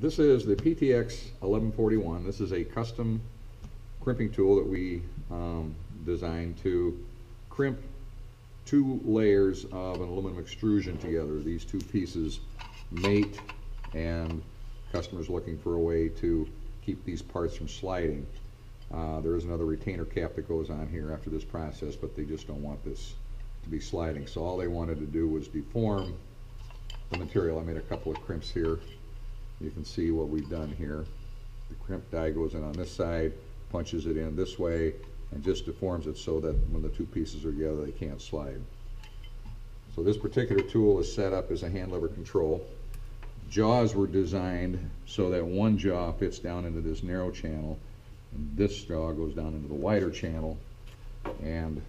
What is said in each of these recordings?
This is the PTX 1141. This is a custom crimping tool that we designed to crimp two layers of an aluminum extrusion together. These two pieces mate, and customers looking for a way to keep these parts from sliding. There is another retainer cap that goes on here after this process, but they just don't want this to be sliding. So all they wanted to do was deform the material. I made a couple of crimps here. You can see what we've done here. The crimp die goes in on this side, punches it in this way, and just deforms it so that when the two pieces are together, they can't slide. So this particular tool is set up as a hand lever control. Jaws were designed so that one jaw fits down into this narrow channel, and this jaw goes down into the wider channel. And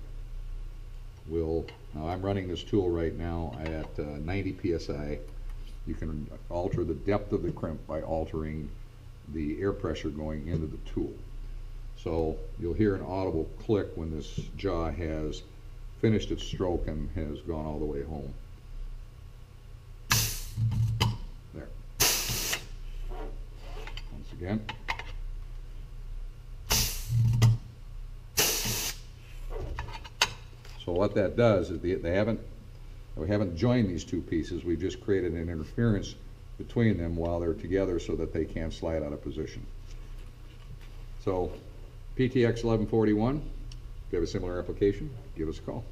now I'm running this tool right now at 90 psi. You can alter the depth of the crimp by altering the air pressure going into the tool. So you'll hear an audible click when this jaw has finished its stroke and has gone all the way home. There. Once again. So what that does is we haven't joined these two pieces. We've just created an interference between them while they're together so that they can't slide out of position. So PTX 1141, if you have a similar application, give us a call.